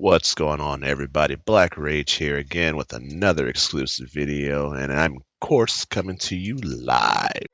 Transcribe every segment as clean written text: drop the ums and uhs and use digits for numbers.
What's going on, everybody? Black Rage here again with another exclusive video, and I'm, of course, coming to you live.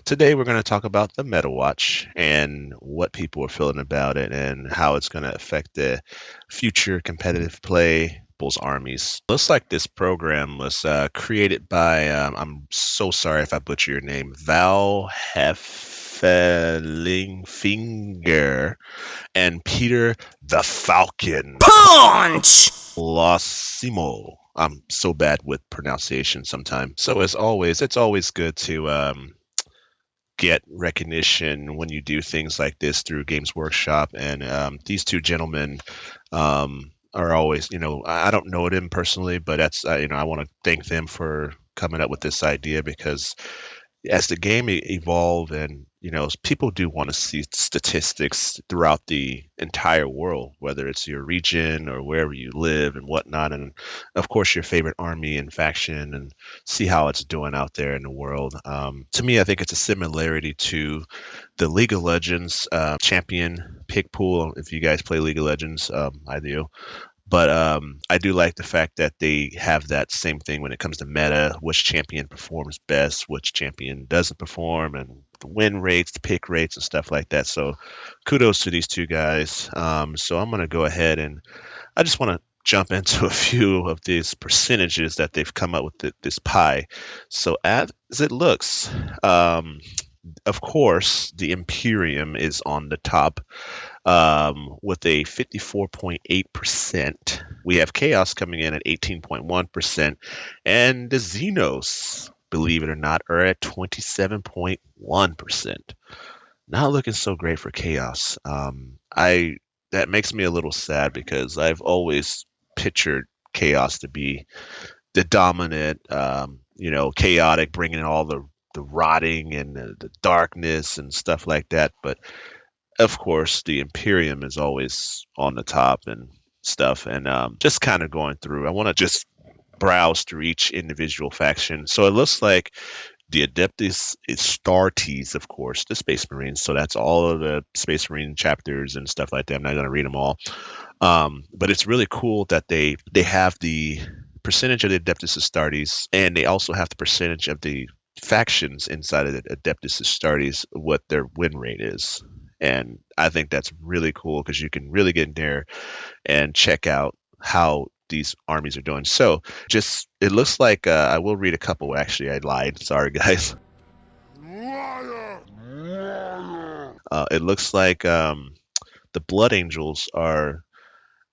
Today, we're going to talk about the MetaWatch and what people are feeling about it and how it's going to affect the future competitive play. People's armies. Looks like this program was created by, I'm so sorry if I butcher your name, Val Heffelingfinger and Peter the Falcon Punch! Losimo. I'm so bad with pronunciation sometimes. So as always, it's always good to get recognition when you do things like this through Games Workshop. And these two gentlemen are always, I don't know them personally, but that's, I want to thank them for coming up with this idea, because as the game evolved and people do want to see statistics throughout the entire world, whether it's your region or wherever you live and whatnot, and of course your favorite army and faction, and see how it's doing out there in the world. To me, I think it's a similarity to the League of Legends champion pick pool. If you guys play League of Legends, I do. But I do like the fact that they have that same thing when it comes to meta, which champion performs best, which champion doesn't perform, and the win rates, the pick rates, and stuff like that. So kudos to these two guys. So I'm going to go ahead and I just want to jump into a few of these percentages that they've come up with this pie. So as it looks, of course, the Imperium is on the top with a 54.8%. We have Chaos coming in at 18.1%, and the Xenos, believe it or not, are at 27.1%. Not looking so great for Chaos. That makes me a little sad, because I've always pictured Chaos to be the dominant, chaotic, bringing in all the rotting and the darkness and stuff like that. But of course, the Imperium is always on the top and stuff. And just kind of going through, I want to just browse through each individual faction. So it looks like the Adeptus Astartes, of course, the Space Marines. So that's all of the Space Marine chapters and stuff like that. I'm not going to read them all. But it's really cool that they have the percentage of the Adeptus Astartes, and they also have the percentage of the factions inside of the Adeptus Astartes, what their win rate is. And I think that's really cool, because you can really get in there and check out how these armies are doing. So just, it looks like, I will read a couple. Actually, I lied. Sorry, guys. It looks like the Blood Angels are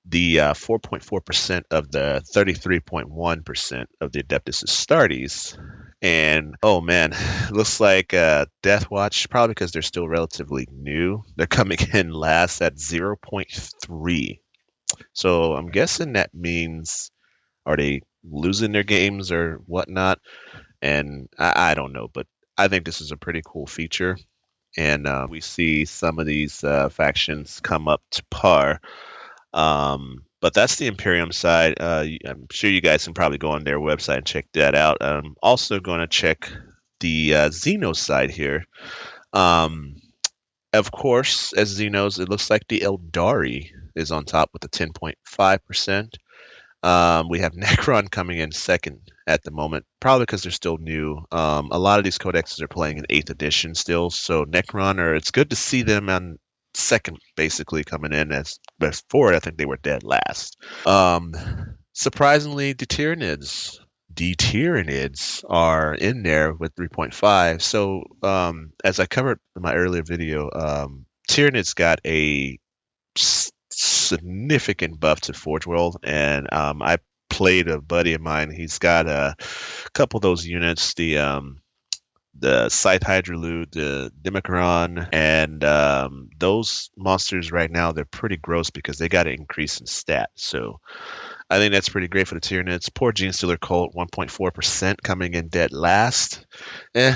the 4.4% of the 33.1% of the Adeptus Astartes. And oh man, looks like Death Watch, probably because they're still relatively new, they're coming in last at 0.3. So I'm guessing that means, are they losing their games or whatnot? And I don't know, but I think this is a pretty cool feature. And we see some of these factions come up to par. But that's the Imperium side. I'm sure you guys can probably go on their website and check that out. I'm also going to check the Xenos side here. Of course, as Xenos, it looks like the Eldari is on top with a 10.5%. We have Necron coming in second at the moment, probably because they're still new. A lot of these codexes are playing in 8th edition still, so Necron, it's good to see them on second, basically, coming in. As before, I think they were dead last. Surprisingly, the Tyranids are in there with 3.5. So as I covered in my earlier video, Tyranids got a significant buff to Forge World, and I played a buddy of mine. He's got a couple of those units, the Scythe Hydraloot, the Democron, and those monsters right now, they're pretty gross because they got an increase in stat. So I think that's pretty great for the Tyranids. Poor Gene Stealer Cult, 1.4% coming in dead last.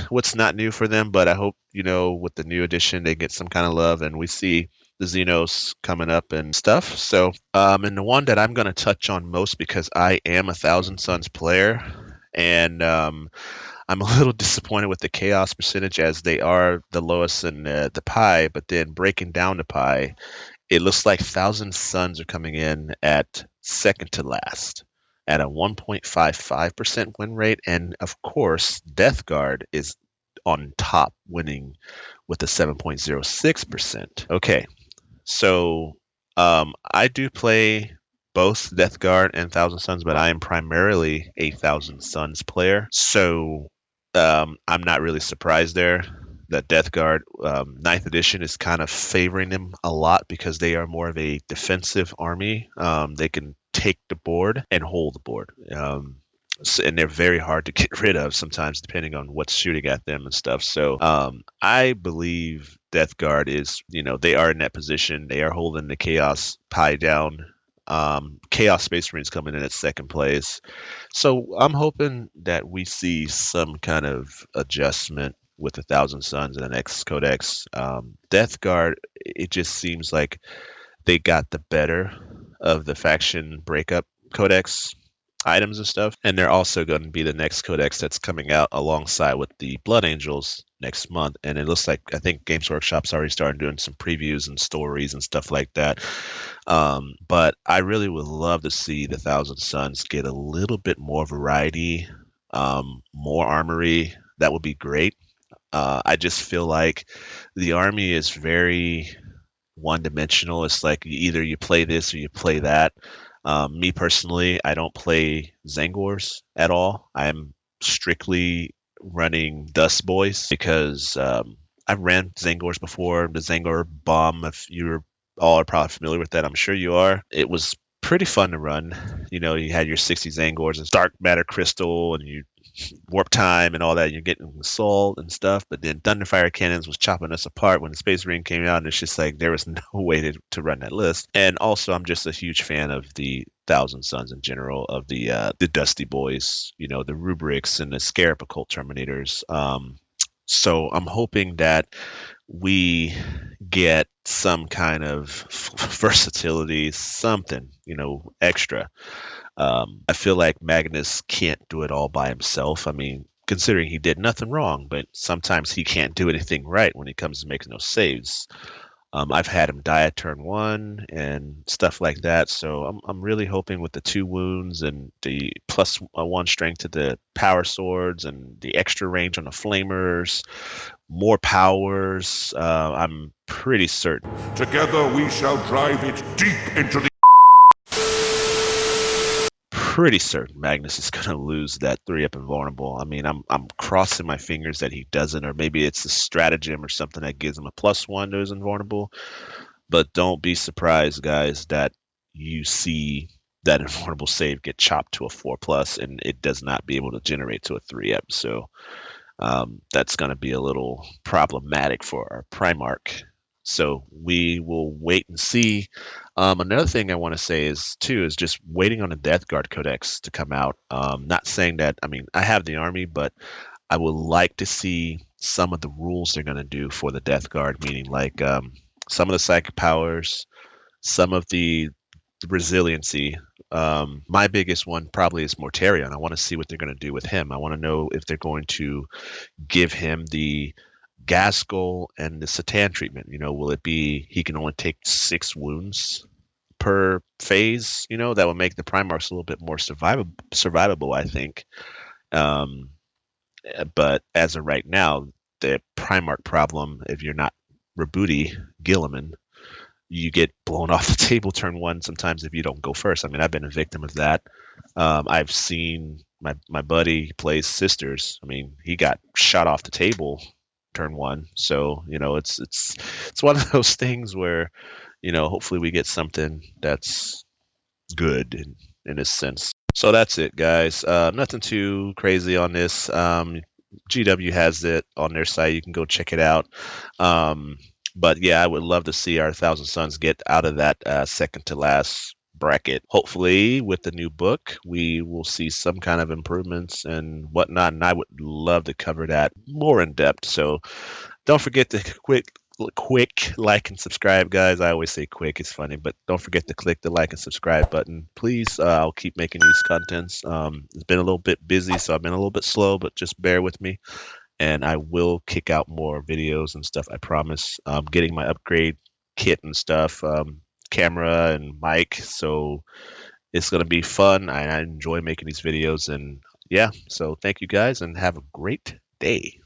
What's not new for them, but I hope, with the new edition, they get some kind of love. And we see the Xenos coming up and stuff. So, and the one that I'm going to touch on most because I am a Thousand Suns player, and I'm a little disappointed with the chaos percentage as they are the lowest in the pie. But then breaking down the pie, it looks like Thousand Suns are coming in at second to last at a 1.55% win rate. And of course, Death Guard is on top, winning with a 7.06%. Okay, so I do play both Death Guard and Thousand Suns, but I am primarily a Thousand Suns player. So I'm not really surprised there that Death Guard Ninth Edition is kind of favoring them a lot because they are more of a defensive army. They can take the board and hold the board. And they're very hard to get rid of sometimes, depending on what's shooting at them and stuff. So I believe Death Guard is, they are in that position. They are holding the Chaos pie down. Chaos Space Marines coming in at second place. So I'm hoping that we see some kind of adjustment with the Thousand Suns in the next codex. Death Guard, it just seems like they got the better of the faction breakup codex items and stuff. And they're also going to be the next codex that's coming out alongside with the Blood Angels next month. And it looks like, I think Games Workshop's already started doing some previews and stories and stuff like that. But I really would love to see the Thousand Suns get a little bit more variety, more armory. That would be great. I just feel like the army is very one-dimensional. It's like either you play this or you play that. Me personally, I don't play Zangors at all. I'm strictly running Dust Boys because I've ran Zangors before. The Zangor bomb, if you're all are probably familiar with that, I'm sure you are. It was pretty fun to run. You had your 60 Zangors and dark matter crystal and you warp time and all that. You're getting assault and stuff, but then Thunderfire Cannons was chopping us apart when the Space Marine came out, and it's just like there was no way to run that list. And also, I'm just a huge fan of the Thousand Suns in general, of the Dusty Boys, the Rubrics and the Scarab Occult Terminators. So I'm hoping that we get some kind of versatility, something, extra. I feel like Magnus can't do it all by himself. I mean, considering he did nothing wrong, but sometimes he can't do anything right when it comes to making those saves. I've had him die at turn one and stuff like that. So I'm really hoping with the 2 wounds and the plus 1 strength to the power swords and the extra range on the flamers, more powers. I'm pretty certain. Together we shall drive it deep into the... Pretty certain Magnus is going to lose that 3-up invulnerable. I mean, I'm crossing my fingers that he doesn't, or maybe it's a stratagem or something that gives him a +1 to his invulnerable. But don't be surprised, guys, that you see that invulnerable save get chopped to a 4+ and it does not be able to generate to a 3-up. So that's going to be a little problematic for our Primarch. So we will wait and see. Another thing I want to say is just waiting on the Death Guard Codex to come out. Not saying that, I have the army, but I would like to see some of the rules they're going to do for the Death Guard, meaning like some of the psychic powers, some of the resiliency. My biggest one probably is Mortarion. I want to see what they're going to do with him. I want to know if they're going to give him the Gaskell and the Satan treatment. Will it be he can only take 6 wounds per phase? That would make the Primarchs a little bit more survivable, I think. But as of right now, the Primarch problem, if you're not Rabuti Gilliman, you get blown off the table turn 1 sometimes if you don't go first. I've been a victim of that. I've seen my buddy plays Sisters. He got shot off the table turn 1. So, it's one of those things where, hopefully we get something that's good in a sense. So that's it, guys. Nothing too crazy on this. GW has it on their site. You can go check it out. But yeah, I would love to see our Thousand Suns get out of that second to last bracket. Hopefully, with the new book, we will see some kind of improvements and whatnot. And I would love to cover that more in depth. So don't forget to quick like and subscribe, guys. I always say quick, it's funny, but don't forget to click the like and subscribe button, please. I'll keep making these contents. It's been a little bit busy, so I've been a little bit slow, but just bear with me, and I will kick out more videos and stuff. I promise. Getting my upgrade kit and stuff, camera and mic, so it's gonna be fun. I enjoy making these videos, and yeah. So thank you guys, and have a great day.